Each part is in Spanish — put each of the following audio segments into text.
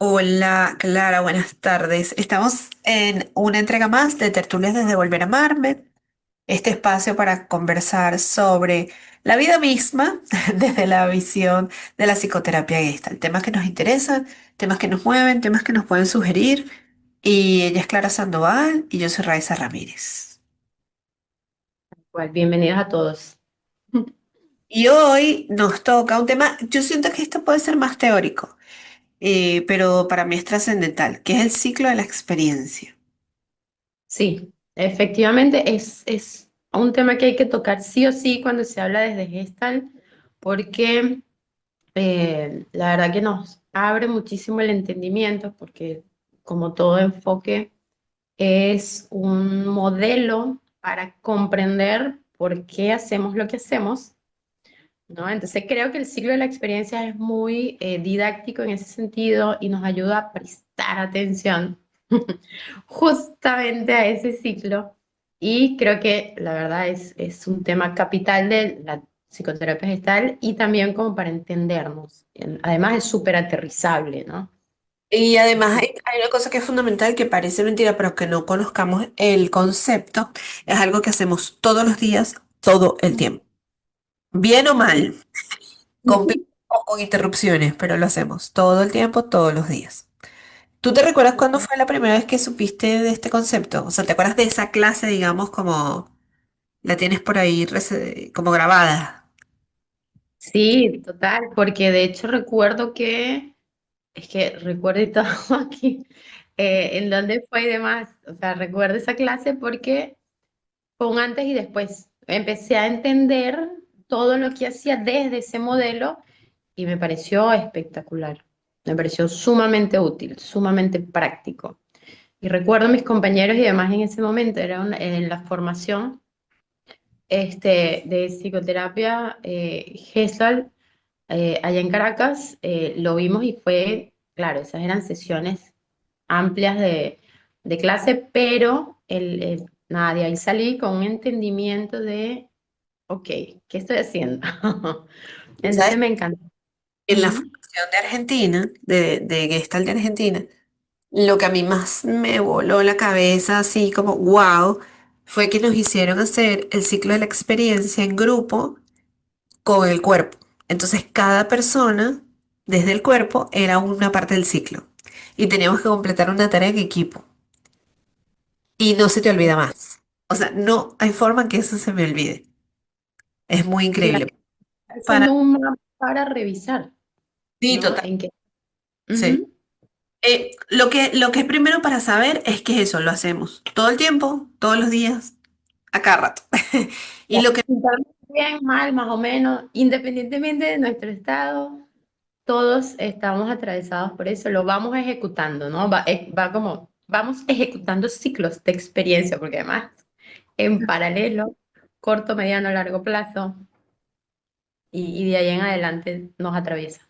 Hola, Clara, buenas tardes. Estamos en una entrega más de Tertulias desde Volver a Amarme, este espacio para conversar sobre la vida misma desde la visión de la psicoterapia Gestalt. Temas que nos interesan, temas que nos mueven, temas que nos pueden sugerir. Y ella es Clara Sandoval y yo soy Raiza Ramírez. Igual, bienvenidos a todos. Y hoy nos toca un tema, yo siento que esto puede ser más teórico, pero para mí es trascendental, que es el ciclo de la experiencia. Sí, efectivamente es un tema que hay que tocar sí o sí cuando se habla desde Gestalt, porque la verdad que nos abre muchísimo el entendimiento, porque como todo enfoque es un modelo para comprender por qué hacemos lo que hacemos, ¿no? Entonces creo que el ciclo de la experiencia es muy didáctico en ese sentido y nos ayuda a prestar atención justamente a ese ciclo. Y creo que la verdad es un tema capital de la psicoterapia gestal y también como para entendernos. Además es súper aterrizable, ¿no? Y además hay una cosa que es fundamental que parece mentira, pero que no conozcamos el concepto, es algo que hacemos todos los días, todo el tiempo. Bien o mal, con pl- o con interrupciones, pero lo hacemos todo el tiempo, todos los días. ¿Tú te recuerdas cuándo fue la primera vez que supiste de este concepto? O sea, ¿te acuerdas de esa clase, digamos, como la tienes por ahí como grabada? Sí, total, porque de hecho recuerdo es que recuerdo y todo aquí, en dónde fue y demás, o sea, recuerdo esa clase porque fue un antes y después. Empecé a entender todo lo que hacía desde ese modelo y me pareció espectacular. Me pareció sumamente útil, sumamente práctico. Y recuerdo a mis compañeros y demás en ese momento, en la formación de psicoterapia Gestalt allá en Caracas, lo vimos y fue, claro, esas eran sesiones amplias de clase, pero nada, de ahí salí con un entendimiento de, ok, ¿qué estoy haciendo? ¿Sabes? Entonces me encantó. En la Ujú. formación de Argentina, de Gestalt de Argentina, lo que a mí más me voló la cabeza, así como wow, fue que nos hicieron hacer el ciclo de la experiencia en grupo con el cuerpo. Entonces, cada persona, desde el cuerpo, era una parte del ciclo. Y teníamos que completar una tarea en equipo. Y no se te olvida más. O sea, no hay forma que eso se me olvide. Es muy Claro, increíble. Para haciendo un mapa para revisar, sí, ¿no? total. En que, Sí. ujú. Lo que es primero para saber es que eso lo hacemos todo el tiempo, todos los días, a cada rato. Y lo que Estamos bien, mal, más o menos, independientemente de nuestro estado, todos estamos atravesados por eso, lo vamos ejecutando, ¿no? Va como, vamos ejecutando ciclos de experiencia, porque además, en paralelo, corto, mediano, largo plazo, y de ahí en adelante nos atraviesa.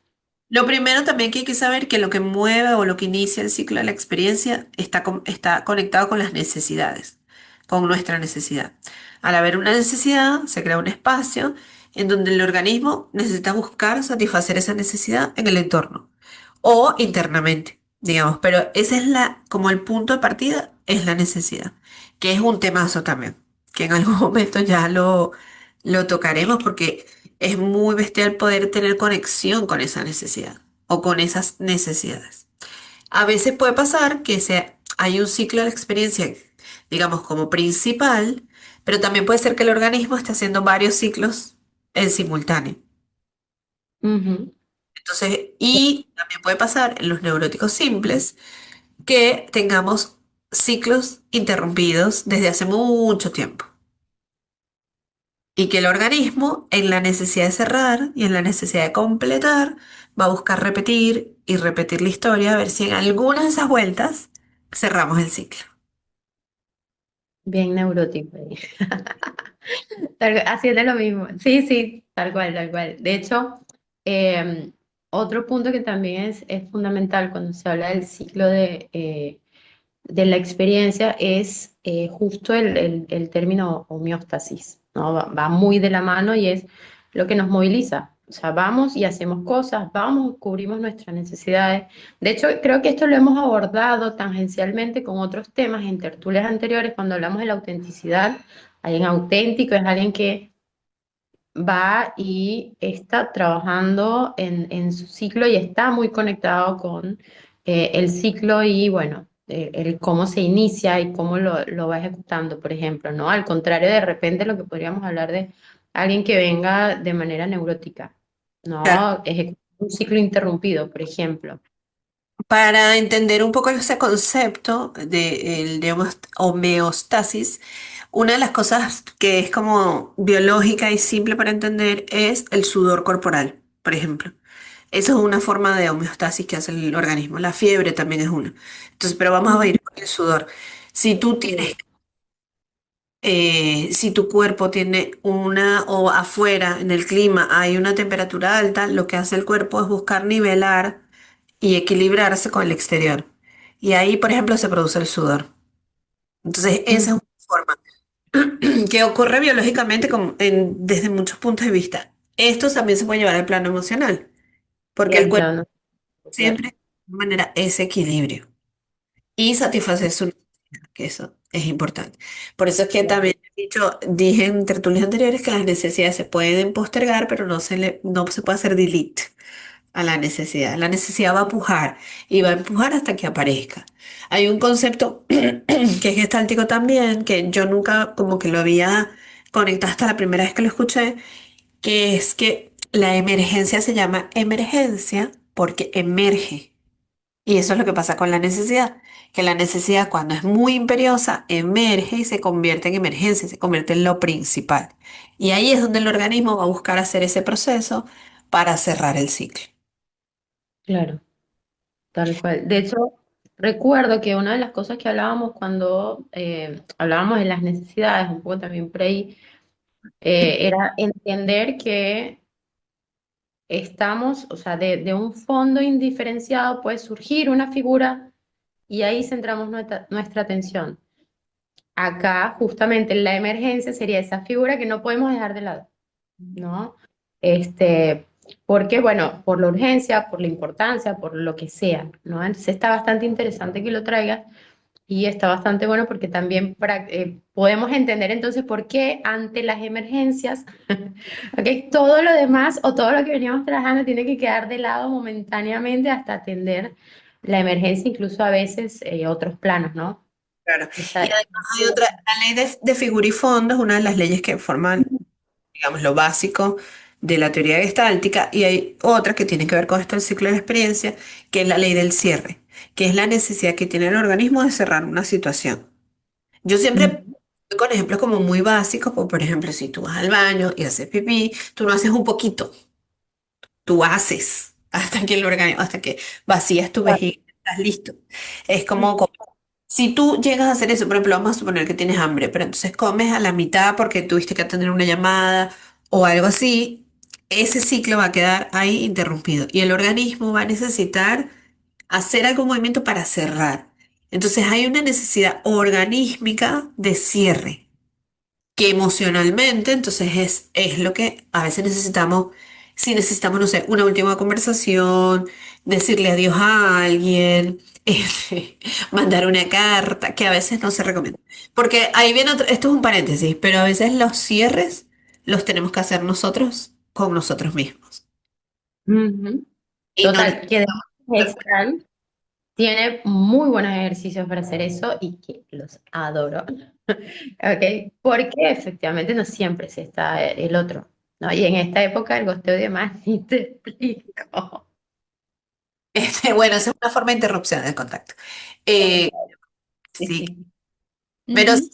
Lo primero también que hay que saber que lo que mueve o lo que inicia el ciclo de la experiencia está conectado con las necesidades, con nuestra necesidad. Al haber una necesidad, se crea un espacio en donde el organismo necesita buscar satisfacer esa necesidad en el entorno o internamente, digamos, pero ese es como el punto de partida es la necesidad, que es un temazo también, que en algún momento ya lo tocaremos porque es muy bestial poder tener conexión con esa necesidad o con esas necesidades. A veces puede pasar que hay un ciclo de la experiencia, digamos, como principal, pero también puede ser que el organismo esté haciendo varios ciclos en simultáneo. Ujú. Entonces, y también puede pasar en los neuróticos simples que tengamos ciclos interrumpidos desde hace mucho tiempo. Y que el organismo, en la necesidad de cerrar y en la necesidad de completar, va a buscar repetir y repetir la historia, a ver si en alguna de esas vueltas cerramos el ciclo. Bien neurótico ahí. Haciendo lo mismo. Sí, sí, tal cual, tal cual. De hecho, eh, otro punto que también es fundamental cuando se habla del ciclo de la experiencia es justo el término homeostasis, ¿no? Va muy de la mano y es lo que nos moviliza. O sea, vamos y hacemos cosas, vamos, cubrimos nuestras necesidades. De hecho, creo que esto lo hemos abordado tangencialmente con otros temas en tertulias anteriores, cuando hablamos de la autenticidad. Alguien auténtico es alguien que va y está trabajando en su ciclo y está muy conectado con el ciclo y, bueno, el cómo se inicia y cómo lo va ejecutando, por ejemplo, ¿no? Al contrario, de repente lo que podríamos hablar de alguien que venga de manera neurótica, Claro. ¿no? Ejecutar un ciclo interrumpido, por ejemplo. Para entender un poco ese concepto de homeostasis, una de las cosas que es como biológica y simple para entender es el sudor corporal, por ejemplo. Eso es una forma de homeostasis que hace el organismo. La fiebre también es una. Entonces, pero vamos a Ujú. ir con el sudor. Si tú Sí, tienes, si tu cuerpo tiene o afuera en el clima hay una temperatura alta, lo que hace el cuerpo es buscar nivelar y equilibrarse con el exterior. Y ahí, por ejemplo, se produce el sudor. Entonces, esa es ujú. una forma que ocurre biológicamente desde muchos puntos de vista. Esto también se puede llevar al plano emocional, Y porque el al cuerpo plano, claro, siempre, de alguna manera, ese equilibrio y satisfacer su necesidad, que eso es importante. Por eso es que claro, también dije en tertulias anteriores que las necesidades se pueden postergar, pero no se puede hacer delete a la necesidad. La necesidad va a empujar y va a empujar hasta que aparezca. Hay un concepto que es gestáltico también, que yo nunca como que lo había conectado hasta la primera vez que lo escuché, que es que la emergencia se llama emergencia porque emerge. Y eso es lo que pasa con la necesidad, que la necesidad cuando es muy imperiosa emerge y se convierte en emergencia, se convierte en lo principal. Y ahí es donde el organismo va a buscar hacer ese proceso para cerrar el ciclo. claro, tal cual. De hecho, recuerdo que una de las cosas que hablábamos cuando hablábamos de las necesidades, un poco también por ahí, era entender que estamos, o sea, de un fondo indiferenciado puede surgir una figura y ahí centramos nuestra atención. Acá, justamente, la emergencia sería esa figura que no podemos dejar de lado, ¿no? Este, porque, bueno, por la urgencia, por la importancia, por lo que sea, ¿no? Entonces está bastante interesante que lo traigas y está bastante bueno porque también podemos entender entonces por qué ante las emergencias, ¿ok? Todo lo demás o todo lo que veníamos trabajando tiene que quedar de lado momentáneamente hasta atender la emergencia, incluso a veces otros planos, ¿no? Claro. Y Esa- además hay otra, la ley de figura y fondo es una de las leyes que forman, digamos, lo básico de la teoría gestáltica, y hay otra que tiene que ver con esto del ciclo de la experiencia, que es la ley del cierre, que es la necesidad que tiene el organismo de cerrar una situación. Yo siempre Mm, doy con ejemplos como muy básicos, como por ejemplo, si tú vas al baño y haces pipí, tú no haces un poquito, tú haces hasta que el organismo, hasta que vacías tu claro. vejiga, estás listo. Es como Mm, si tú llegas a hacer eso, por ejemplo, vamos a suponer que tienes hambre, pero entonces comes a la mitad porque tuviste que atender una llamada o algo así, ese ciclo va a quedar ahí interrumpido y el organismo va a necesitar hacer algún movimiento para cerrar. Entonces hay una necesidad organísmica de cierre que emocionalmente, entonces es lo que a veces necesitamos, si necesitamos, no sé, una última conversación, decirle adiós a alguien, mandar una carta, que a veces no se recomienda. Porque ahí viene esto es un paréntesis, pero a veces los cierres los tenemos que hacer nosotros con nosotros mismos. ujú. Y no Total, que necesariamente. Gestal tiene muy buenos ejercicios para hacer eso y que los adoro. ¿Ok? Porque efectivamente no siempre se está el otro, ¿no? Y en esta época el gosteo y demás, ni te explico. Bueno, esa es una forma de interrupción del contacto. Eh, Sí, sí, sí. pero Ujú.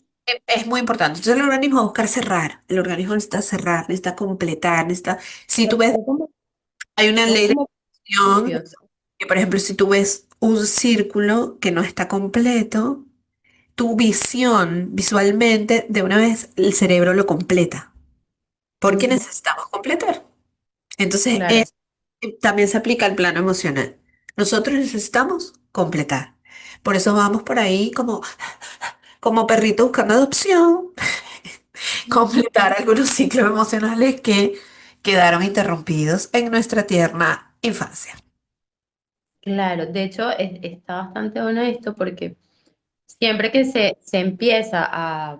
es muy importante. Entonces el organismo va a buscar cerrar. El organismo necesita cerrar, necesita completar, necesita... Si tú ves, hay una Son ley de como acción principios. que, por ejemplo, si tú ves un círculo que no está completo, tu visión, visualmente, de una vez el cerebro lo completa. Porque Ujú. necesitamos completar. Entonces, Claro. también se aplica al plano emocional. Nosotros necesitamos completar. Por eso vamos por ahí como perrito buscando adopción, completar algunos ciclos emocionales quedaron interrumpidos en nuestra tierna infancia. Claro, de hecho está bastante bueno esto porque siempre que se empieza a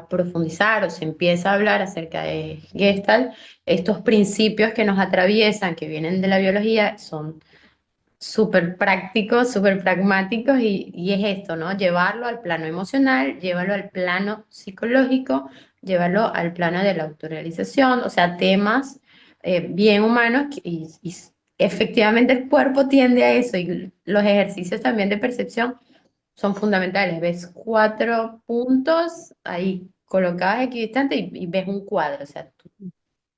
profundizar o se empieza a hablar acerca de Gestalt, estos principios que nos atraviesan, que vienen de la biología, son súper prácticos, súper pragmáticos y es esto, ¿no? Llevarlo al plano emocional, llevarlo al plano psicológico, llevarlo al plano de la autorrealización, o sea, temas bien humanos y efectivamente el cuerpo tiende a eso y los ejercicios también de percepción son fundamentales. Ves cuatro puntos ahí colocados equidistantes y ves un cuadro, o sea,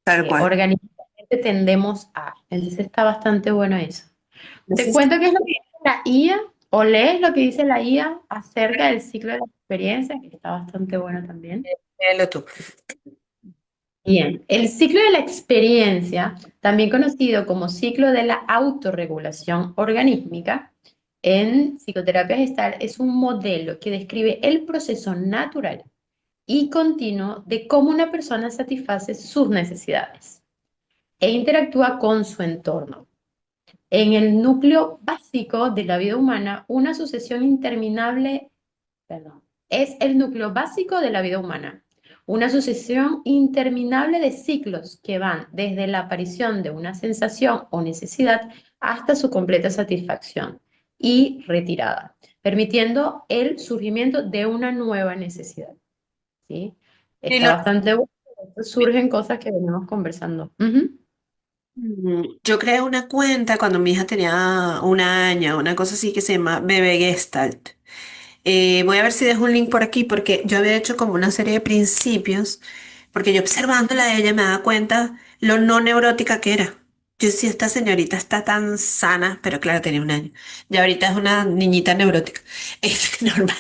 Tal cual. orgánicamente tendemos a. Entonces está bastante bueno eso. Te Entonces, cuento qué es lo que dice la IA o lees lo que dice la IA acerca del ciclo de la experiencia, que está bastante bueno también. léelo tú. Bien, el ciclo de la experiencia, también conocido como ciclo de la autorregulación organísmica, en psicoterapia gestal es un modelo que describe el proceso natural y continuo de cómo una persona satisface sus necesidades e interactúa con su entorno. En el núcleo básico de la vida humana, una sucesión interminable, perdón, es el núcleo básico de la vida humana, una sucesión interminable de ciclos que van desde la aparición de una sensación o necesidad hasta su completa satisfacción y retirada, permitiendo el surgimiento de una nueva necesidad. ¿Sí? Y Está lo bastante bueno. Surgen cosas que venimos conversando. Ujú. Yo creé una cuenta cuando mi hija tenía un año, una cosa así que se llama Bebé Gestalt. Voy a ver si dejo un link por aquí porque yo había hecho como una serie de principios, porque yo observándola a ella me daba cuenta lo no neurótica que era. Yo decía, esta señorita está tan sana, pero claro, tenía un año. Y ahorita es una niñita neurótica. Es normal.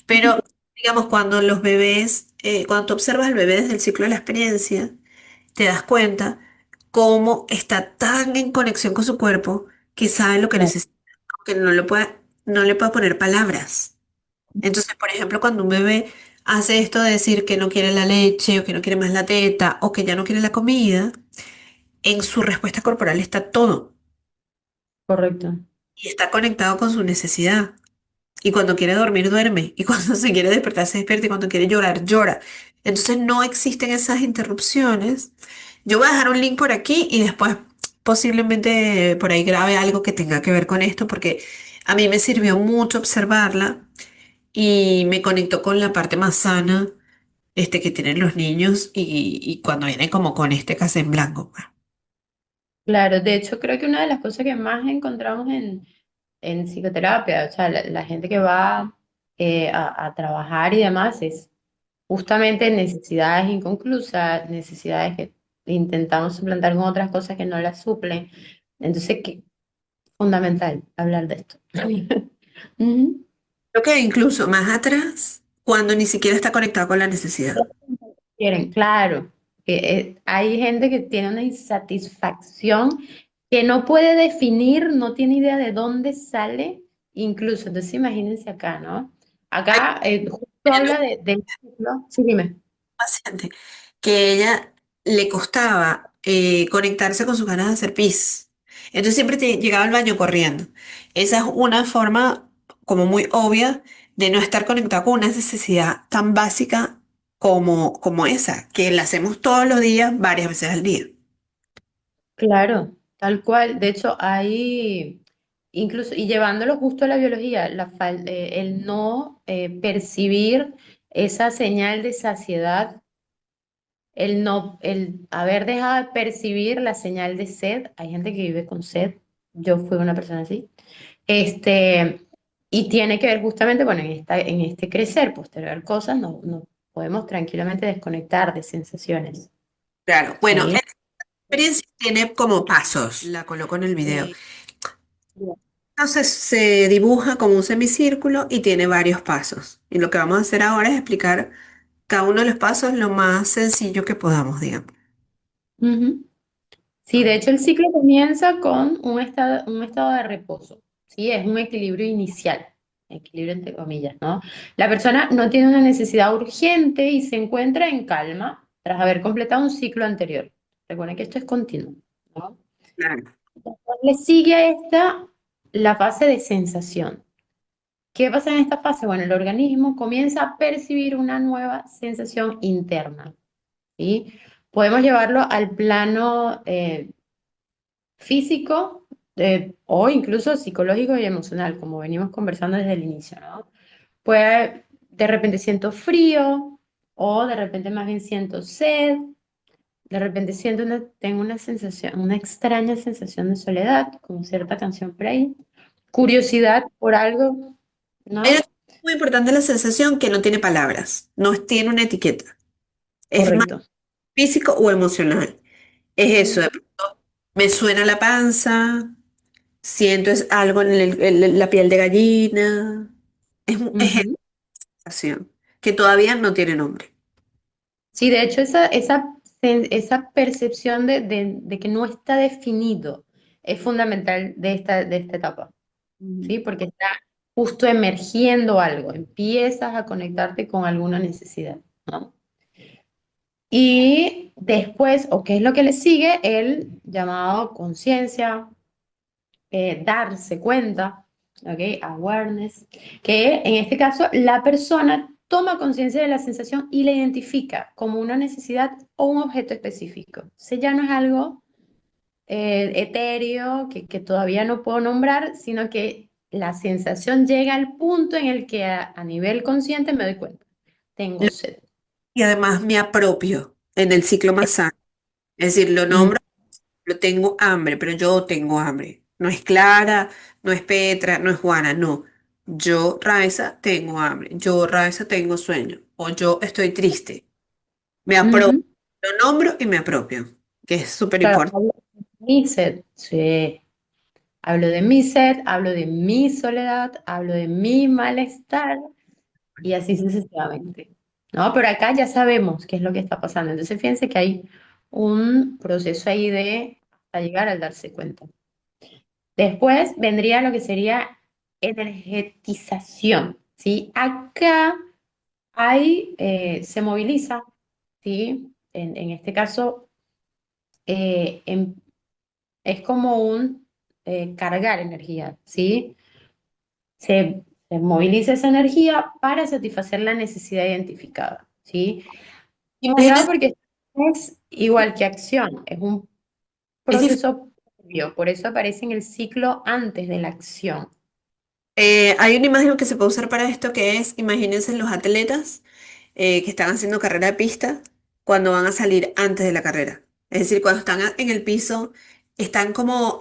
Pero, digamos, cuando los bebés, cuando tú observas al bebé desde el ciclo de la experiencia, te das cuenta cómo está tan en conexión con su cuerpo que sabe lo que Claro. necesita, aunque no le pueda poner palabras. Entonces, por ejemplo, cuando un bebé hace esto de decir que no quiere la leche o que no quiere más la teta o que ya no quiere la comida, en su respuesta corporal está todo Correcto. y está conectado con su necesidad. Y cuando quiere dormir, duerme. Y cuando se quiere despertar, se despierta. Y cuando quiere llorar, llora. Entonces no existen esas interrupciones. Yo voy a dejar un link por aquí y después posiblemente por ahí grabe algo que tenga que ver con esto, porque a mí me sirvió mucho observarla y me conectó con la parte más sana que tienen los niños y cuando vienen como con este café en blanco, pues. Claro, de hecho creo que una de las cosas que más encontramos en psicoterapia, o sea, la gente que va a trabajar y demás, es justamente necesidades inconclusas, necesidades que intentamos suplantar con otras cosas que no las suplen. Entonces, fundamental hablar de esto. Ujú. Creo que incluso más atrás, cuando ni siquiera está conectado con la necesidad. Quieren, claro. Hay gente que tiene una insatisfacción que no puede definir, no tiene idea de dónde sale, incluso. Entonces, imagínense acá, ¿no? Hay Acá justo habla del ciclo. Sí, dime. paciente que ella le costaba conectarse con sus ganas de hacer pis. Entonces siempre llegaba al baño corriendo. Esa es una forma como muy obvia de no estar conectado con una necesidad tan básica como esa, que la hacemos todos los días, varias veces al día. Claro, tal cual. De hecho, hay, incluso, y llevándolo justo a la biología, el no percibir esa señal de saciedad. El haber dejado de percibir la señal de sed, hay gente que vive con sed, yo fui una persona así, este, y tiene que ver justamente, bueno, en este crecer, postergar cosas, no podemos tranquilamente desconectar de sensaciones, Claro, bueno, ¿sí? la experiencia tiene como pasos, la coloco en el video. Bien. Entonces se dibuja como un semicírculo y tiene varios pasos. Y lo que vamos a hacer ahora es explicar cada uno de los pasos lo más sencillo que podamos, digamos. Ujú. Sí, de hecho el ciclo comienza con un estado de reposo, ¿sí? Es un equilibrio inicial, equilibrio entre comillas, ¿no? La persona no tiene una necesidad urgente y se encuentra en calma tras haber completado un ciclo anterior. Recuerden que esto es continuo, ¿no? Claro. Después le sigue a esta la fase de sensación. ¿Qué pasa en esta fase? Bueno, el organismo comienza a percibir una nueva sensación interna, ¿sí? Podemos llevarlo al plano físico o incluso psicológico y emocional, como venimos conversando desde el inicio, ¿no? Puede, de repente siento frío o de repente más bien siento sed, de repente tengo una sensación, una extraña sensación de soledad, con cierta canción por ahí, curiosidad por algo, Hay una ¿no? cosa muy importante la sensación que no tiene palabras, no tiene una etiqueta. Es más Correcto. físico o emocional. Es eso, de Ujú, pronto me suena la panza, siento es algo en la piel de gallina. Es esa ujú. sensación que todavía no tiene nombre. Sí, de hecho, esa percepción de que no está definido es fundamental de esta etapa, Ujú. ¿sí? Porque está justo emergiendo algo, empiezas a conectarte con alguna necesidad, ¿no? Y después, o qué es lo que le sigue, el llamado conciencia, darse cuenta, ¿ok? Awareness, que en este caso la persona toma conciencia de la sensación y la identifica como una necesidad o un objeto específico. O ya no es algo etéreo que todavía no puedo nombrar, sino que la sensación llega al punto en el que a nivel consciente me doy cuenta. Tengo Lo- sed. Y además me apropio en el ciclo más sano. Es decir, lo Mm, nombro, lo tengo hambre, pero yo tengo hambre. No es Clara, no es Petra, no es Juana, no. Yo, Raiza, tengo hambre. Yo, Raiza, tengo sueño. O yo estoy triste. Me apropio. ujú. Lo nombro y me apropio, que es súper Claro, importante. hablo de mi sed, sí. Hablo de mi sed, hablo de mi soledad, hablo de mi malestar y así sucesivamente. ¿No? Pero acá ya sabemos qué es lo que está pasando. Entonces, fíjense que hay un proceso ahí de hasta llegar al darse cuenta. Después vendría lo que sería energetización, ¿sí? Acá se moviliza, ¿sí? En este caso, eh, em- es como un cargar energía, ¿sí? Se moviliza esa energía para satisfacer la necesidad identificada, ¿sí? Cuidado Imagínense, porque es igual que acción, es un es dif- proceso previo, por eso aparece en el ciclo antes de la acción. hay una imagen que se puede usar para esto que es, imagínense los atletas que están haciendo carrera de pista cuando van a salir antes de la carrera. Es decir, cuando están en el piso, están como,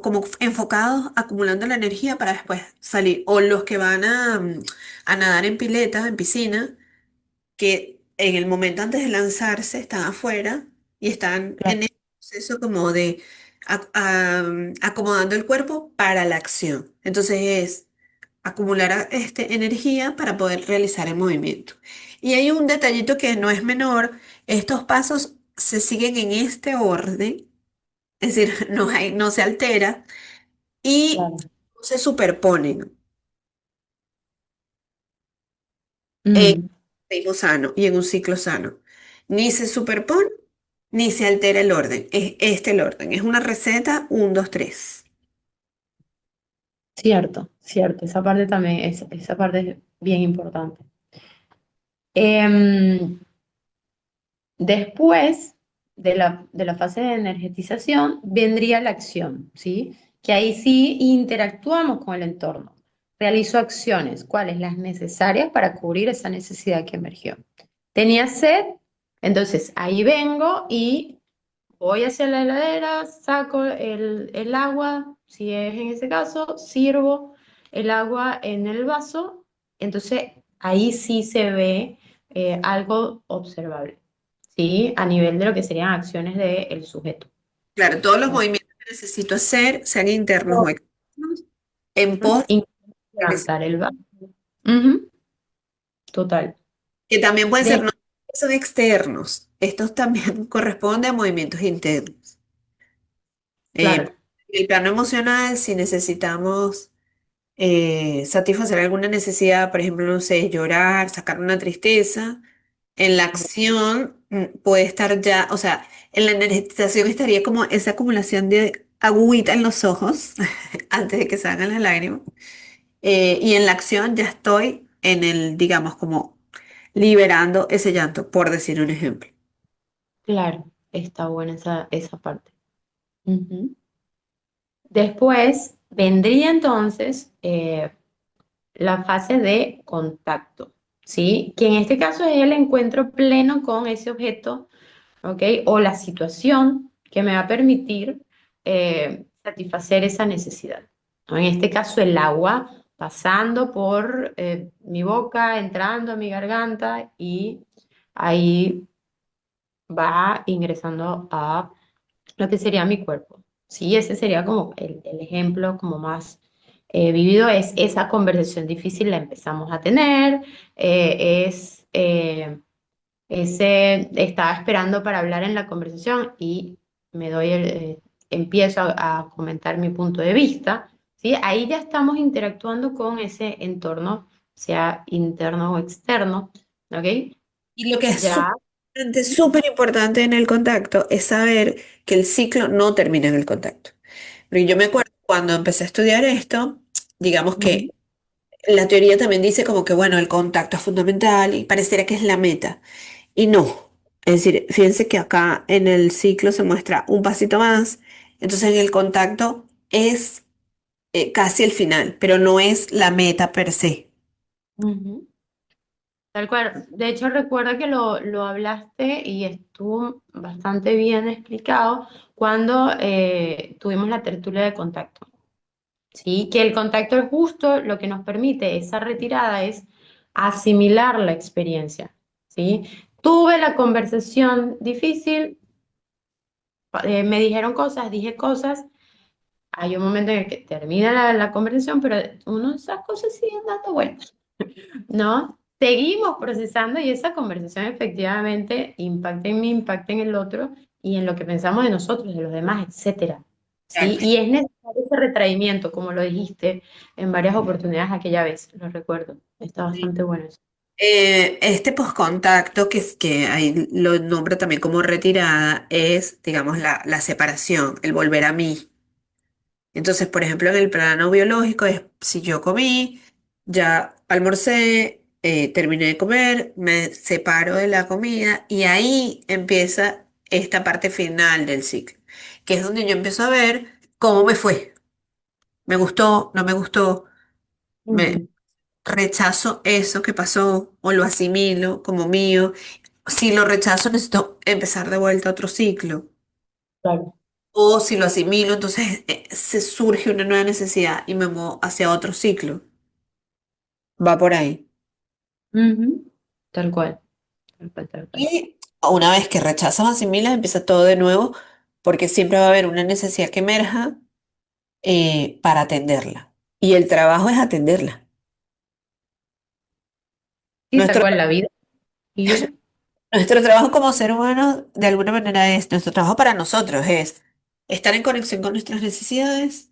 como enfocados, acumulando la energía para después salir. O los que van a nadar en pileta, en piscina, que en el momento antes de lanzarse están afuera y están Claro. en el proceso como de acomodando el cuerpo para la acción. Entonces es acumular energía para poder realizar el movimiento. Y hay un detallito que no es menor, estos pasos se siguen en este orden, es decir, no se altera y Claro. no se superponen en Mm, un ritmo sano y en un ciclo sano. Ni se superpone ni se altera el orden, es este el orden, es una receta 1, 2, 3. cierto, cierto, esa parte también, esa parte es bien importante. Em, Después de la fase de energetización vendría la acción, ¿sí? Que ahí sí interactuamos con el entorno. Realizo acciones, ¿cuáles? Las necesarias para cubrir esa necesidad que emergió. Tenía sed, entonces ahí vengo y voy hacia la heladera, saco el agua, si es en ese caso, sirvo el agua en el vaso, entonces ahí sí se ve algo observable, ¿sí? A nivel de lo que serían acciones del sujeto. Claro, todos los ¿No? movimientos que necesito hacer, sean internos o externos, en pos Incluso de que levantar el vaso. Ujú, total. que también pueden ser, De- no son externos, estos también corresponden a movimientos internos. claro, En el plano emocional, si necesitamos satisfacer alguna necesidad, por ejemplo, no sé, llorar, sacar una tristeza, en la acción puede estar ya, o sea, En la energetización estaría como esa acumulación de agüita en los ojos antes de que salgan las lágrimas. Y en la acción ya estoy en el, digamos, como liberando ese llanto, por decir un ejemplo. Claro, está buena esa parte. Ujú. Después vendría entonces la fase de contacto, ¿sí? Que en este caso es el encuentro pleno con ese objeto, ¿ok? O la situación que me va a permitir satisfacer esa necesidad, ¿no? En este caso el agua pasando por mi boca, entrando a mi garganta y ahí va ingresando a lo que sería mi cuerpo. Sí, ese sería como el ejemplo como más vivido, es esa conversación difícil la empezamos a tener, es ese, estaba esperando para hablar en la conversación y me doy empiezo a comentar mi punto de vista, ¿sí? Ahí ya estamos interactuando con ese entorno, sea interno o externo, ¿ok? Y lo que es Ya. súper importante en el contacto es saber que el ciclo no termina en el contacto. Porque yo me acuerdo cuando empecé a estudiar esto, digamos Ujú, que la teoría también dice como que, bueno, el contacto es fundamental y pareciera que es la meta. Y no. Es decir, fíjense que acá en el ciclo se muestra un pasito más. Entonces en el contacto es casi el final, pero no es la meta per se. ujú. Tal cual. De hecho, recuerda que lo hablaste y estuvo bastante bien explicado cuando tuvimos la tertulia de contacto. ¿Sí? Que el contacto es justo lo que nos permite esa retirada es asimilar la experiencia. ¿Sí? Tuve la conversación difícil, me dijeron cosas, dije cosas. Hay un momento en el que termina la conversación, pero uno de esas cosas siguen dando vueltas. ¿No? Seguimos procesando y esa conversación efectivamente impacta en mí, impacta en el otro y en lo que pensamos de nosotros, de los demás, etcétera. ¿Sí? Claro. Y es necesario ese retraimiento, como lo dijiste en varias oportunidades aquella vez, lo recuerdo. Está Sí. bastante bueno eso. Este poscontacto, que, es, que ahí lo nombro también como retirada, es, digamos, la separación, el volver a mí. Entonces, por ejemplo, en el plano biológico es si yo comí, ya almorcé, terminé de comer, me separo de la comida y ahí empieza esta parte final del ciclo, que es donde yo empiezo a ver cómo me fue. ¿Me gustó? ¿No me gustó? ¿Me Ujú, rechazo eso que pasó o lo asimilo como mío? Si lo rechazo, necesito empezar de vuelta otro ciclo. claro. O si lo asimilo, entonces se surge una nueva necesidad y me muevo hacia otro ciclo. Va por ahí. Ujú. Tal cual, tal cual, tal cual. Y una vez que rechazas o asimilas, empieza todo de nuevo, porque siempre va a haber una necesidad que emerja para atenderla. Y el trabajo es atenderla. Sí, tal Nuestro, cual, la vida sigue. nuestro trabajo como ser humano, de alguna manera, es, nuestro trabajo para nosotros es estar en conexión con nuestras necesidades,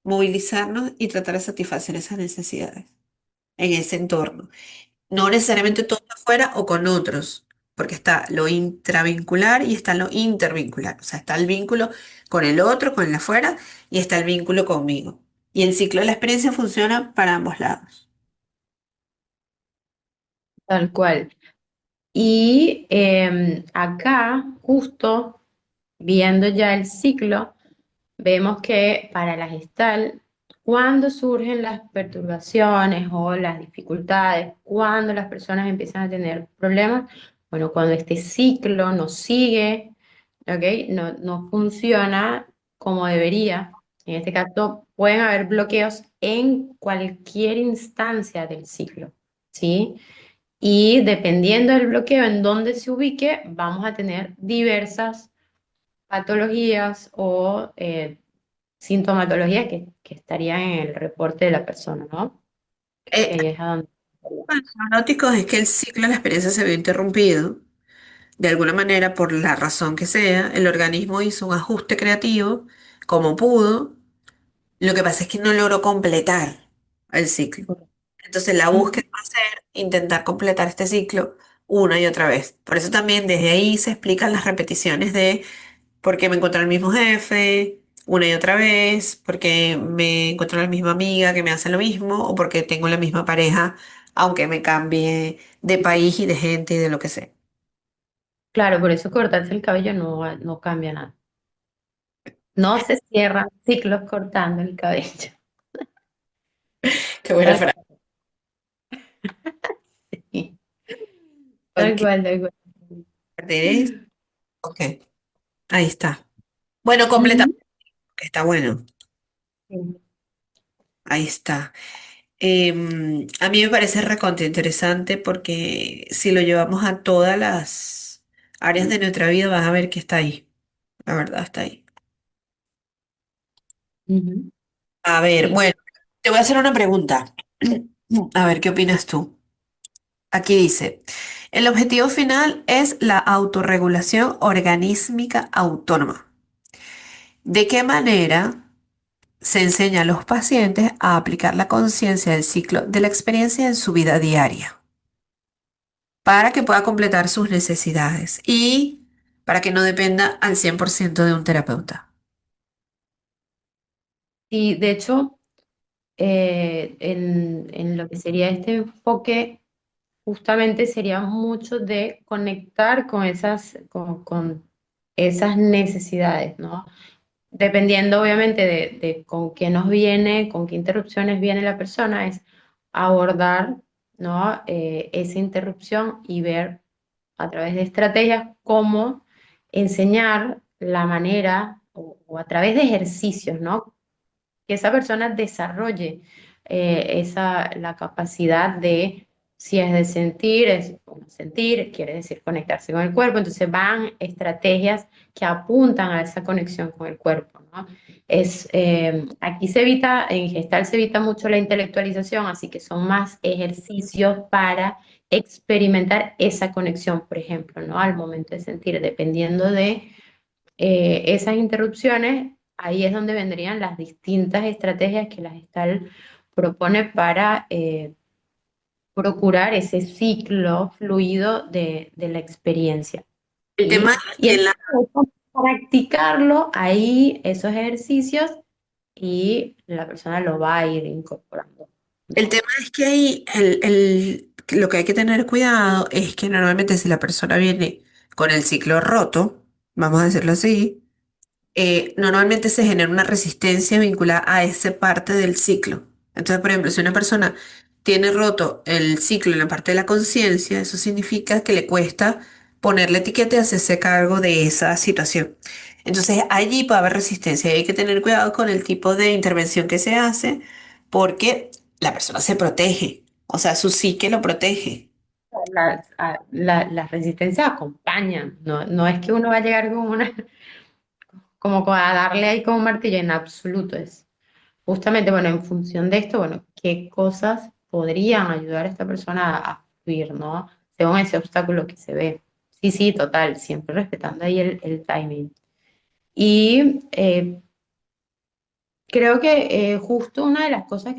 movilizarnos y tratar de satisfacer esas necesidades en ese entorno. No necesariamente todo afuera o con otros, porque está lo intravincular y está lo intervincular. O sea, está el vínculo con el otro, con el afuera, y está el vínculo conmigo. Y el ciclo de la experiencia funciona para ambos lados. Tal cual. Y acá, justo viendo ya el ciclo, vemos que para la gestal, cuando surgen las perturbaciones o las dificultades, cuando las personas empiezan a tener problemas, bueno, cuando este ciclo no sigue, ¿ok? No funciona como debería. En este caso, pueden haber bloqueos en cualquier instancia del ciclo, ¿sí? Y dependiendo del bloqueo en donde se ubique, vamos a tener diversas patologías o sintomatología que estaría en el reporte de la persona, ¿no? Eh, Que ahí es a donde estaría. Los neuróticos es que el ciclo de la experiencia se vio interrumpido. De alguna manera, por la razón que sea, el organismo hizo un ajuste creativo como pudo. Lo que pasa es que no logró completar el ciclo. Entonces la Ujú. búsqueda va a ser intentar completar este ciclo una y otra vez. Por eso también desde ahí se explican las repeticiones de porque me encuentro el mismo jefe una y otra vez, porque me encuentro la misma amiga que me hace lo mismo, o porque tengo la misma pareja, aunque me cambie de país y de gente y de lo que sea. Claro, por eso cortarse el cabello no cambia nada. No se cierran ciclos cortando el cabello. Qué buena Tal frase. cual. Sí. Tal Ok, cual, tal cual. ¿tenés? Ok, ahí está. Bueno, completamente, Ujú. está bueno. Sí. Ahí está. A mí me parece recontra interesante porque si lo llevamos a todas las áreas de nuestra vida, vas a ver que está ahí. La verdad, está ahí. Ujú. A ver, Sí. bueno, te voy a hacer una pregunta. A ver, ¿qué opinas tú? Aquí dice, el objetivo final es la autorregulación organísmica autónoma. ¿De qué manera se enseña a los pacientes a aplicar la conciencia del ciclo de la experiencia en su vida diaria para que pueda completar sus necesidades y para que no dependa al 100% de un terapeuta? Y de hecho, en lo que sería este enfoque, justamente sería mucho de conectar con esas necesidades, ¿no? Dependiendo obviamente de con qué nos viene, con qué interrupciones viene la persona, es abordar, ¿no? Esa interrupción y ver a través de estrategias cómo enseñar la manera o a través de ejercicios, ¿no? Que esa persona desarrolle la capacidad de, si es de sentir, es bueno, sentir, quiere decir conectarse con el cuerpo, entonces van estrategias que apuntan a esa conexión con el cuerpo, ¿no? Aquí se evita, en Gestalt se evita mucho la intelectualización, así que son más ejercicios para experimentar esa conexión, por ejemplo, ¿no? Al momento de sentir, dependiendo de esas interrupciones, ahí es donde vendrían las distintas estrategias que la Gestalt propone para procurar ese ciclo fluido de la experiencia. El tema ¿Sí? es Y que entonces practicarlo ahí, esos ejercicios, y la persona lo va a ir incorporando, el ¿no? tema es que ahí lo que hay que tener cuidado es que normalmente si la persona viene con el ciclo roto, vamos a decirlo así, normalmente se genera una resistencia vinculada a esa parte del ciclo. Entonces, por ejemplo, si una persona tiene roto el ciclo en la parte de la conciencia, eso significa que le cuesta ponerle etiqueta y hacerse cargo de esa situación. Entonces, allí puede haber resistencia y hay que tener cuidado con el tipo de intervención que se hace porque la persona se protege, o sea, su psique lo protege. Las resistencias acompañan, no es que uno va a llegar con una, como a darle ahí con un martillo, en absoluto es. Justamente, bueno, en función de esto, bueno, qué cosas podrían ayudar a esta persona a fluir, ¿no? Según ese obstáculo que se ve. Sí, sí, total, siempre respetando ahí el timing. Y creo que justo una de las cosas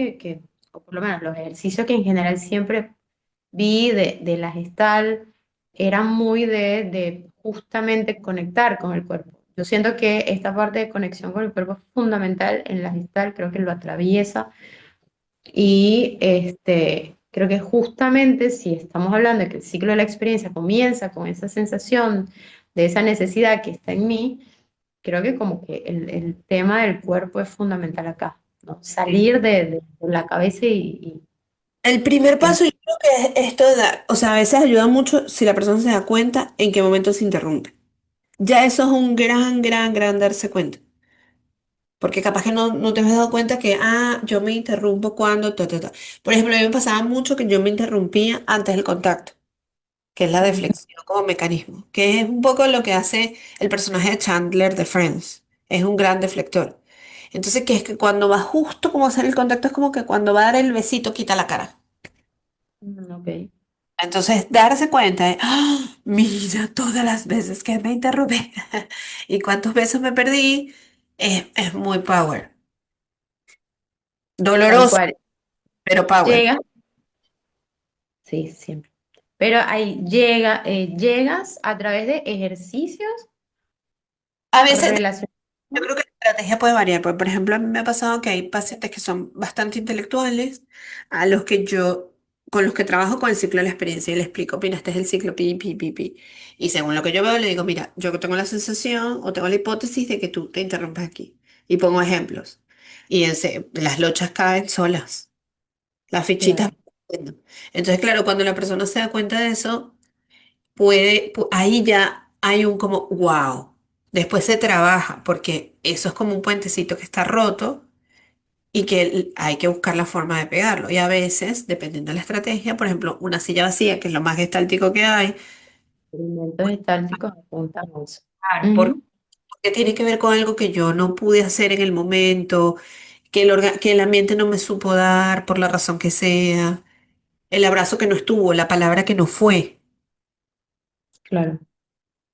o por lo menos los ejercicios que en general siempre vi de la gestal, eran muy de justamente conectar con el cuerpo. Yo siento que esta parte de conexión con el cuerpo es fundamental en la gestal, creo que lo atraviesa. Y creo que justamente si estamos hablando de que el ciclo de la experiencia comienza con esa sensación de esa necesidad que está en mí, creo que como que el tema del cuerpo es fundamental acá, ¿no? Salir de la cabeza El primer y paso yo creo que es esto de o sea, a veces ayuda mucho si la persona se da cuenta en qué momento se interrumpe. Ya eso es un gran darse cuenta. Porque capaz que no te has dado cuenta que, yo me interrumpo cuando, ta. Por ejemplo, a mí me pasaba mucho que yo me interrumpía antes del contacto, que es la Ujú. deflexión como mecanismo, que es un poco lo que hace el personaje de Chandler de Friends. Es un gran deflector. Entonces, que es que cuando va justo como a hacer el contacto, es como que cuando va a dar el besito, quita la cara. Ok. Entonces, darse cuenta de, mira todas las veces que me interrumpí y cuántos besos me perdí, es muy power. Tal Doloroso, cual. pero power. Llegas, sí, siempre. Pero ahí llegas a través de ejercicios. A veces relación. yo creo que la estrategia puede variar, porque por ejemplo a mí me ha pasado que hay pacientes que son bastante intelectuales, a los que yo, con los que trabajo con el ciclo de la experiencia y le explico, mira, este es el ciclo pi, pi, pi, pi. Y según lo que yo veo, le digo, mira, yo tengo la sensación o tengo la hipótesis de que tú te interrumpes aquí. Y pongo ejemplos. Y las lochas caen solas, las fichitas. Claro, Entonces, claro, cuando la persona se da cuenta de eso, ahí ya hay un como, wow. Después se trabaja, porque eso es como un puentecito que está roto y que hay que buscar la forma de pegarlo. Y a veces, dependiendo de la estrategia, por ejemplo, una silla vacía, que es lo más gestáltico que hay, experimentos estálticos apuntan a eso. claro, Ujú, porque tiene que ver con algo que yo no pude hacer en el momento, que el ambiente no me supo dar por la razón que sea, el abrazo que no estuvo, la palabra que no fue, claro,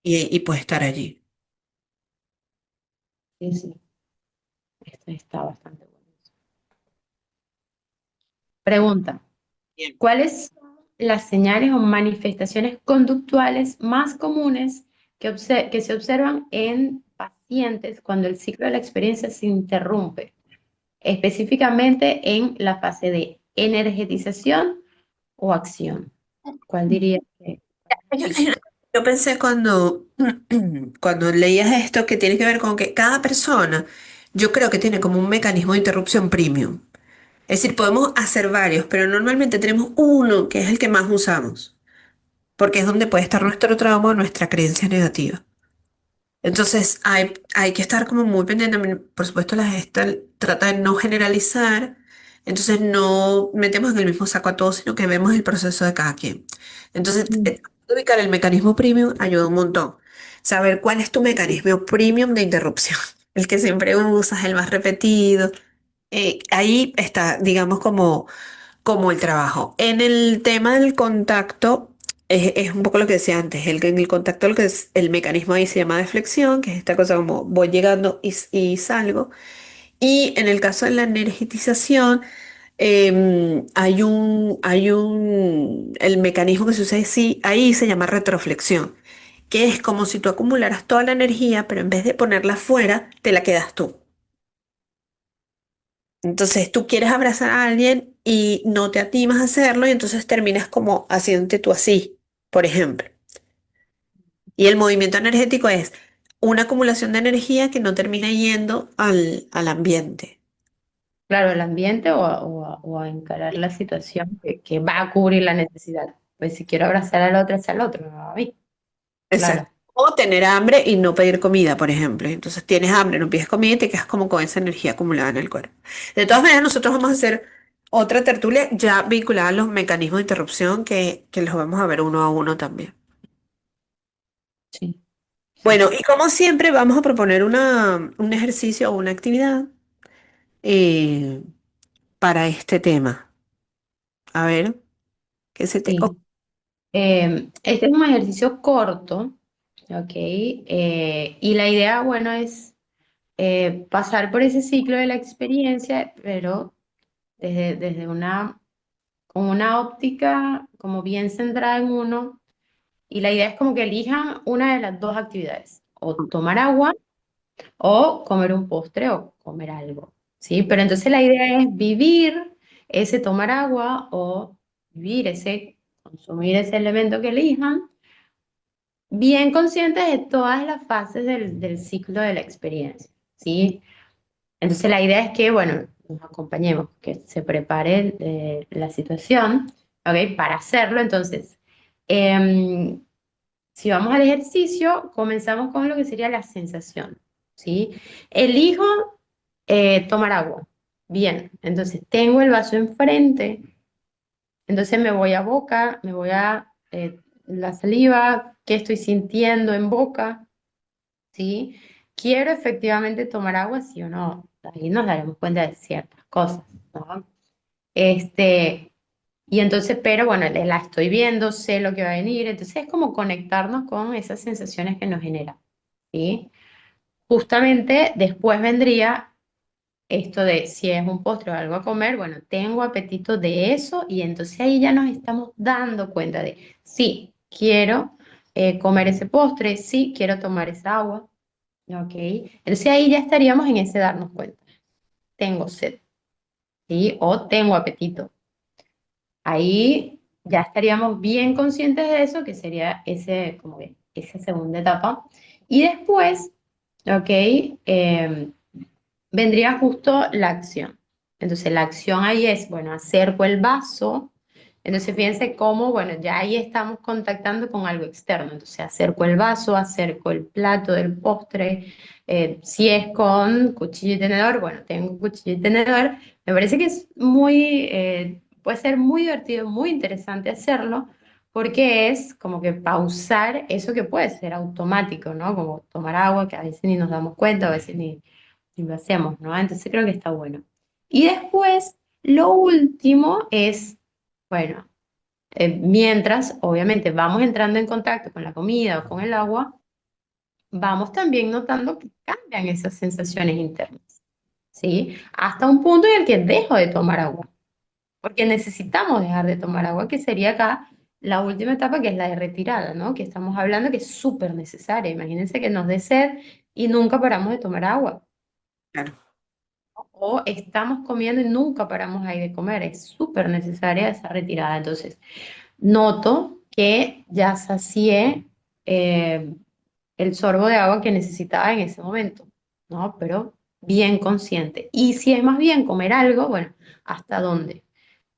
y puede estar allí. sí, sí, está bastante bueno. Pregunta. Bien. ¿Cuáles son las señales o manifestaciones conductuales más comunes que se observan en pacientes cuando el ciclo de la experiencia se interrumpe, específicamente en la fase de energetización o acción? ¿Cuál diría que Yo, es el- yo pensé cuando leías esto que tiene que ver con que cada persona, yo creo que tiene como un mecanismo de interrupción premium. Es decir, podemos hacer varios, pero normalmente tenemos uno que es el que más usamos, porque es donde puede estar nuestro trauma o nuestra creencia negativa. Entonces hay que estar como muy pendiente. Por supuesto, la gestal trata de no generalizar, entonces no metemos en el mismo saco a todos, sino que vemos el proceso de cada quien. Entonces, Mm, ubicar el mecanismo premium ayuda un montón. Saber cuál es tu mecanismo premium de interrupción, el que siempre usas, el más repetido. Ahí está, digamos, como el trabajo. En el tema del contacto, es un poco lo que decía antes, en el contacto lo que es el mecanismo ahí se llama deflexión, que es esta cosa como voy llegando y salgo. Y en el caso de la energetización, el mecanismo que sucede, sí, ahí se llama retroflexión, que es como si tú acumularas toda la energía, pero en vez de ponerla fuera, te la quedas tú. Entonces tú quieres abrazar a alguien y no te animas a hacerlo y entonces terminas como haciéndote tú así, por ejemplo. Y el movimiento energético es una acumulación de energía que no termina yendo al ambiente. claro, el ambiente o a encarar la situación que va a cubrir la necesidad? Pues si quiero abrazar al otro, es al otro, no a mí. Exacto. Claro, O tener hambre y no pedir comida, por ejemplo. Entonces tienes hambre, no pides comida y te quedas como con esa energía acumulada en el cuerpo. De todas maneras, nosotros vamos a hacer otra tertulia ya vinculada a los mecanismos de interrupción que los vamos a ver uno a uno también. sí, sí, Bueno, sí. y como siempre vamos a proponer un ejercicio o una actividad eh, para este tema. A ver, ¿qué se te... Sí. Este es un ejercicio corto, ¿ok? Y la idea, bueno, es pasar por ese ciclo de la experiencia, pero desde con una óptica como bien centrada en uno. Y la idea es como que elijan una de las dos actividades, o tomar agua o comer un postre o comer algo, ¿sí? Pero entonces la idea es vivir ese tomar agua o vivir ese, consumir ese elemento que elijan bien conscientes de todas las fases del ciclo de la experiencia, ¿sí? Entonces la idea es que, bueno, nos acompañemos, que se prepare la situación, ¿ok? Para hacerlo. Entonces, em, si vamos al ejercicio, comenzamos con lo que sería la sensación, ¿sí? Elijo tomar agua. Bien, entonces tengo el vaso enfrente, entonces me voy a boca, me voy a la saliva, qué estoy sintiendo en boca, ¿sí? ¿Quiero efectivamente tomar agua, sí o no? Ahí nos daremos cuenta de ciertas cosas, ¿no? Este, y entonces, pero bueno, la estoy viendo, sé lo que va a venir, entonces es como conectarnos con esas sensaciones que nos genera, ¿sí? Justamente después vendría esto de si es un postre o algo a comer, bueno, tengo apetito de eso y entonces ahí ya nos estamos dando cuenta de, sí, quiero comer ese postre, sí, quiero tomar esa agua. ¿ok? Entonces ahí ya estaríamos en ese darnos cuenta. Tengo sed, ¿sí? O tengo apetito. Ahí ya estaríamos bien conscientes de eso, que sería ese, como que esa segunda etapa. Y después, ¿ok? Vendría justo la acción. Entonces la acción ahí es, bueno, acerco el vaso. Entonces fíjense cómo, bueno, ya ahí estamos contactando con algo externo. Entonces acerco el vaso, acerco el plato del postre. Si es con cuchillo y tenedor, bueno, tengo cuchillo y tenedor. Me parece que es muy, puede ser muy divertido, muy interesante hacerlo, porque es como que pausar eso que puede ser automático, ¿no? Como tomar agua, que a veces ni nos damos cuenta, a veces ni y lo hacemos, ¿no? Entonces creo que está bueno. Y después, lo último es, bueno, mientras obviamente vamos entrando en contacto con la comida o con el agua, vamos también notando que cambian esas sensaciones internas, ¿sí? Hasta un punto en el que dejo de tomar agua, porque necesitamos dejar de tomar agua, que sería acá la última etapa, que es la de retirada, ¿no? Que estamos hablando que es súper necesaria. Imagínense que nos dé sed y nunca paramos de tomar agua. Claro. O estamos comiendo y nunca paramos ahí de comer. Es súper necesaria esa retirada. Entonces, noto que ya sacié eh, el sorbo de agua que necesitaba en ese momento, ¿no? Pero bien consciente. Y si es más bien comer algo, bueno, ¿hasta dónde?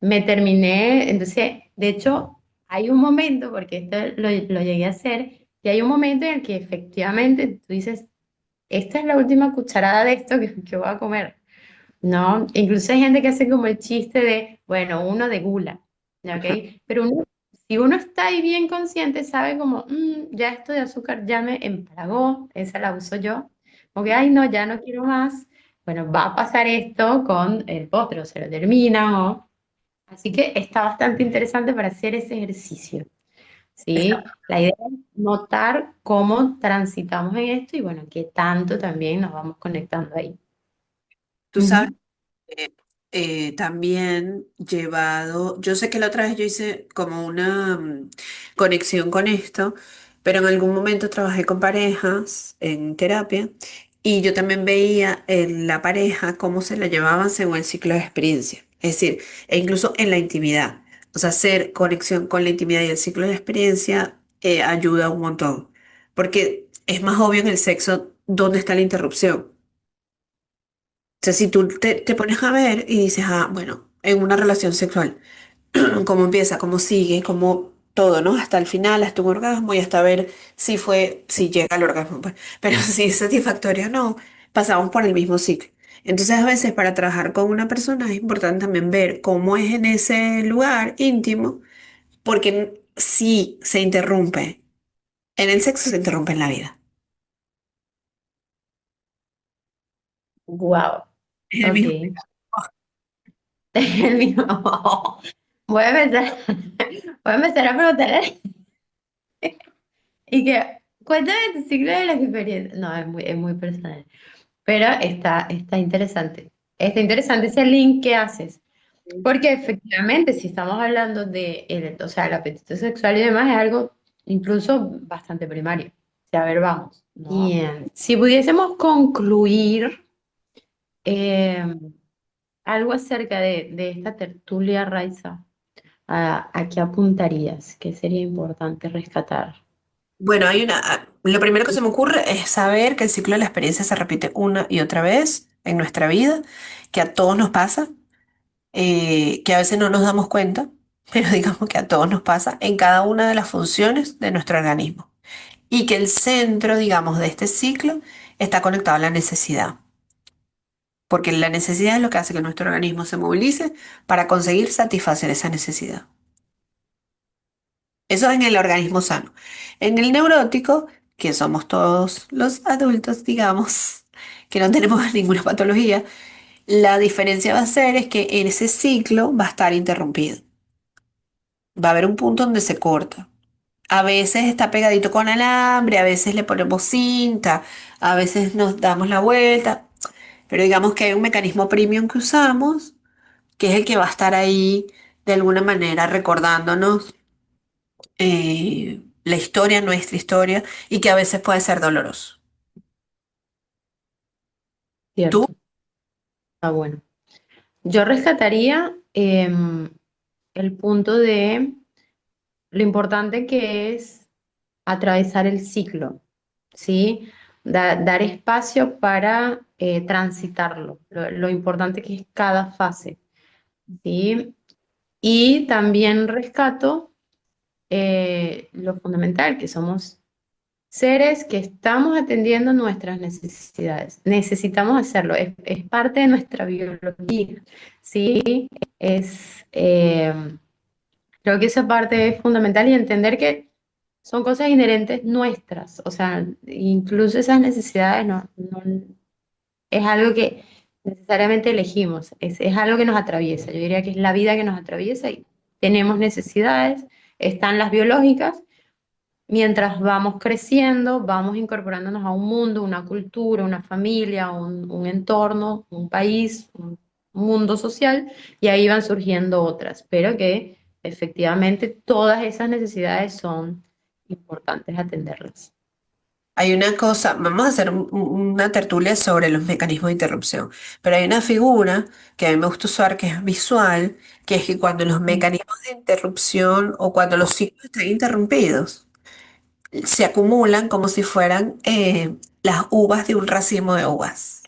Me terminé, entonces, de hecho, hay un momento, porque esto lo llegué a hacer, y hay un momento en el que efectivamente tú dices, esta es la última cucharada de esto que voy a comer. No, incluso hay gente que hace como el chiste de, bueno, uno de gula, ¿ya? ¿Ok? Pero si uno está ahí bien consciente, sabe como, ya esto de azúcar ya me empalagó, esa la uso yo, como que, ay, no, ya no quiero más, bueno, va a pasar esto con el postre, o se lo termina, o... Así que está bastante interesante para hacer ese ejercicio, ¿sí? La idea es notar cómo transitamos en esto y, bueno, qué tanto también nos vamos conectando ahí. Tú sabes Ujú. que también llevado, yo sé que la otra vez yo hice como una conexión con esto, pero en algún momento trabajé con parejas en terapia y yo también veía en la pareja cómo se la llevaban según el ciclo de experiencia, es decir, e incluso en la intimidad, o sea, hacer conexión con la intimidad y el ciclo de experiencia ayuda un montón, porque es más obvio en el sexo dónde está la interrupción. O sea, si tú te pones a ver y dices, ah, bueno, en una relación sexual, cómo empieza, cómo sigue, cómo todo, ¿no? Hasta el final, hasta un orgasmo y hasta ver si fue, si llega al orgasmo, pues. Pero si es satisfactorio o no, pasamos por el mismo ciclo. Entonces, a veces para trabajar con una persona es importante también ver cómo es en ese lugar íntimo, porque si se interrumpe en el sexo, se interrumpe en la vida. Wow, Es el mismo. ok. El mismo. Voy a empezar, voy a empezar a preguntarle y que cuéntame tu ciclo de las experiencias. No, es muy personal. Pero está interesante. Está interesante ese link que haces. Porque efectivamente, si estamos hablando de o sea, el apetito sexual y demás, es algo incluso bastante primario. O sea, a ver, vamos. Bien. Si pudiésemos concluir eh, algo acerca de esta tertulia, Raiza. ¿A qué apuntarías? ¿Qué sería importante rescatar? Bueno, lo primero que se me ocurre es saber que el ciclo de la experiencia se repite una y otra vez en nuestra vida, que a todos nos pasa, que a veces no nos damos cuenta, pero digamos que a todos nos pasa en cada una de las funciones de nuestro organismo. Y que el centro, digamos, de este ciclo está conectado a la necesidad, porque la necesidad es lo que hace que nuestro organismo se movilice para conseguir satisfacer esa necesidad. Eso en el organismo sano. En el neurótico, que somos todos los adultos, digamos, que no tenemos ninguna patología, la diferencia va a ser es que en ese ciclo va a estar interrumpido. Va a haber un punto donde se corta. A veces está pegadito con alambre, a veces le ponemos cinta, a veces nos damos la vuelta, pero digamos que hay un mecanismo premium que usamos, que es el que va a estar ahí de alguna manera recordándonos la historia, nuestra historia, y que a veces puede ser doloroso. Tú, cierto, está bueno. Yo rescataría el punto de lo importante que es atravesar el ciclo, ¿sí? Dar espacio para transitarlo, lo importante que es cada fase, ¿sí? Y también rescato lo fundamental, que somos seres que estamos atendiendo nuestras necesidades. Necesitamos hacerlo, es parte de nuestra biología, ¿sí? Es, creo que esa parte es fundamental y entender que son cosas inherentes nuestras, o sea, incluso esas necesidades no es algo que necesariamente elegimos, es algo que nos atraviesa. Yo diría que es la vida que nos atraviesa y tenemos necesidades, están las biológicas. Mientras vamos creciendo, vamos incorporándonos a un mundo, una cultura, una familia, un entorno, un país, un mundo social, y ahí van surgiendo otras, pero que efectivamente todas esas necesidades son importantes atenderlas. hay una cosa, vamos a hacer una tertulia sobre los mecanismos de interrupción, pero hay una figura que a mí me gusta usar que es visual, que es que cuando los mecanismos de interrupción o cuando los ciclos están interrumpidos, se acumulan como si fueran las uvas de un racimo de uvas.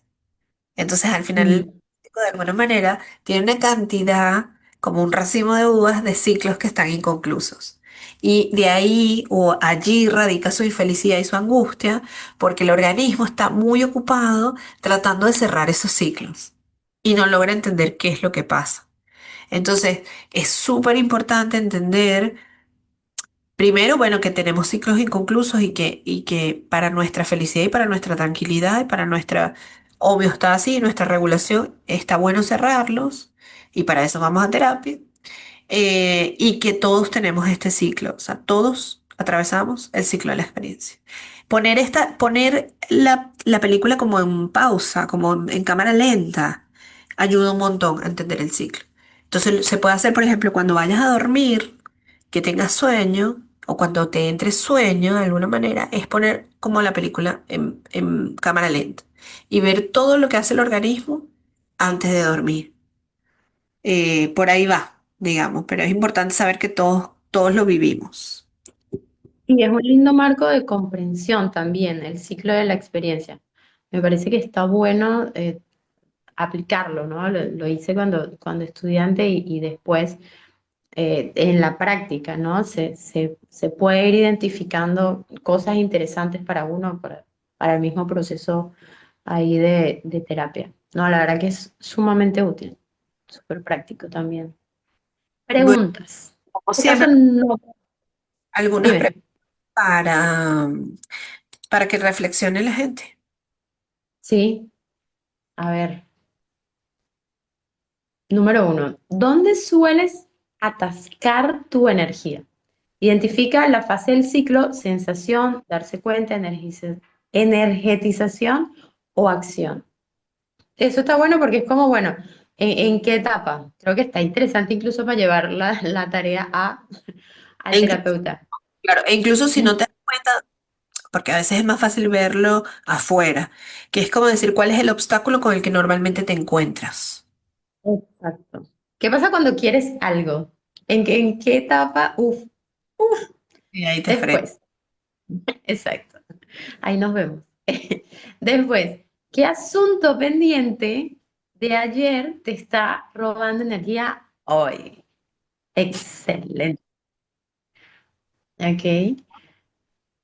Entonces, al final, el Mm, plástico, de alguna manera, tiene una cantidad, como un racimo de uvas, de ciclos que están inconclusos. Y de ahí o allí radica su infelicidad y su angustia, porque el organismo está muy ocupado tratando de cerrar esos ciclos y no logra entender qué es lo que pasa. Entonces, es súper importante entender. Primero, bueno, que tenemos ciclos inconclusos y que para nuestra felicidad y para nuestra tranquilidad y para nuestra homeostasis y nuestra regulación está bueno cerrarlos y para eso vamos a terapia y que todos tenemos este ciclo, o sea, todos atravesamos el ciclo de la experiencia. Poner la película como en pausa, como en cámara lenta, ayuda un montón a entender el ciclo. Entonces, se puede hacer, por ejemplo, cuando vayas a dormir, que tengas sueño, o cuando te entre sueño de alguna manera, es poner como la película en cámara lenta y ver todo lo que hace el organismo antes de dormir. Por ahí va, digamos, pero es importante saber que todos lo vivimos. Y es un lindo marco de comprensión también, el ciclo de la experiencia. Me parece que está bueno aplicarlo, ¿no? Lo hice cuando estudiante y después en la práctica, ¿no? Se puede ir identificando cosas interesantes para uno, para el mismo proceso ahí de terapia. No, la verdad que es sumamente útil, súper práctico también. Bueno, Preguntas. como En este caso siempre, no, algunas dime. preguntas para que reflexione la gente. Sí, a ver. Número uno, ¿dónde sueles atascar tu energía? Identifica la fase del ciclo, sensación, darse cuenta, energetización o acción. Eso está bueno porque es como, bueno, en qué etapa? Creo que está interesante incluso para llevar la tarea E al incluso, terapeuta. claro, e incluso si no te das cuenta, porque a veces es más fácil verlo afuera, que es como decir cuál es el obstáculo con el que normalmente te encuentras. Exacto. ¿Qué pasa cuando quieres algo? En qué etapa? Uf, Y ahí te frenas. después. Exacto. Ahí nos vemos. Después, ¿qué asunto pendiente de ayer te está robando energía hoy? Excelente. Ok.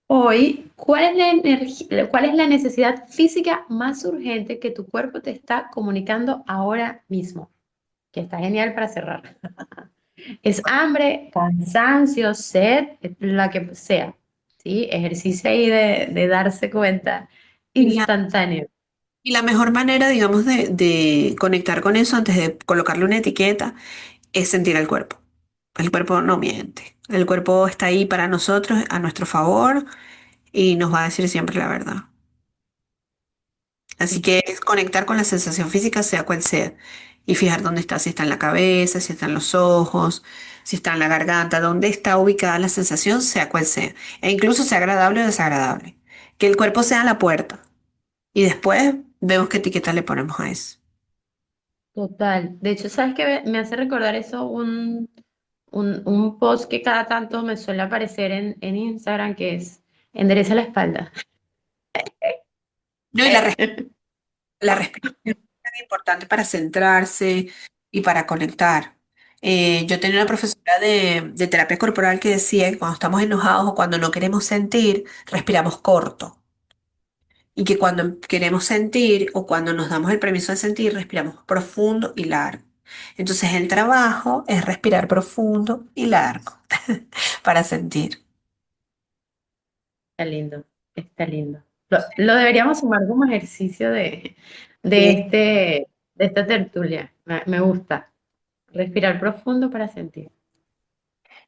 Hoy, ¿cuál es la cuál es la necesidad física más urgente que tu cuerpo te está comunicando ahora mismo? Que está genial para cerrar. Es hambre, cansancio, sed, la que sea. ¿Sí? Ejercicio ahí de darse cuenta Y la, instantáneo. y la mejor manera, digamos, de conectar con eso antes de colocarle una etiqueta es sentir el cuerpo. El cuerpo no miente. El cuerpo está ahí para nosotros, a nuestro favor, y nos va a decir siempre la verdad. Así que es conectar con la sensación física, sea cual sea, y fijar dónde está, si está en la cabeza, si está en los ojos, si está en la garganta, dónde está ubicada la sensación, sea cual sea, e incluso sea agradable o desagradable. Que el cuerpo sea la puerta, y después vemos qué etiqueta le ponemos a eso. Total. De hecho, ¿sabes qué? Me hace recordar eso un post que cada tanto me suele aparecer en Instagram, que es endereza la espalda. No, y la respiración es muy importante para centrarse y para conectar. Yo tenía una profesora de terapia corporal que decía que cuando estamos enojados o cuando no queremos sentir, respiramos corto. Y que cuando queremos sentir o cuando nos damos el permiso de sentir, respiramos profundo y largo. Entonces el trabajo es respirar profundo y largo para sentir. Está lindo, está lindo. Lo deberíamos sumar como ejercicio de, Sí. este, de esta tertulia. Me gusta. Respirar profundo para sentir.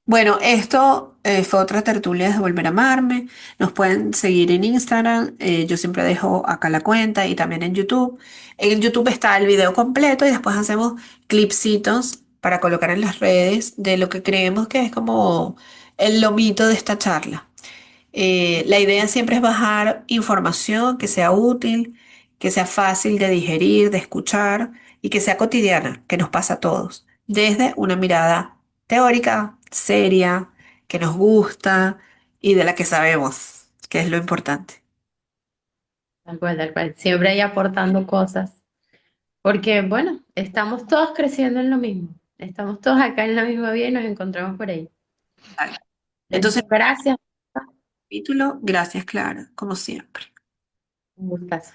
Bueno, esto fue otra tertulia de Volver a Amarme. Nos pueden seguir en Instagram. Yo siempre dejo acá la cuenta y también en YouTube. En YouTube está el video completo y después hacemos clipsitos para colocar en las redes de lo que creemos que es como el lomito de esta charla. La idea siempre es bajar información que sea útil, que sea fácil de digerir, de escuchar y que sea cotidiana, que nos pasa a todos, desde una mirada teórica, seria, que nos gusta y de la que sabemos, que es lo importante. Tal cual, tal cual. Siempre ahí aportando cosas. Porque, bueno, estamos todos creciendo en lo mismo. Estamos todos acá en la misma vía y nos encontramos por ahí. Vale. Entonces, Entonces, gracias. capítulo, gracias, Clara, como siempre. Un gustazo.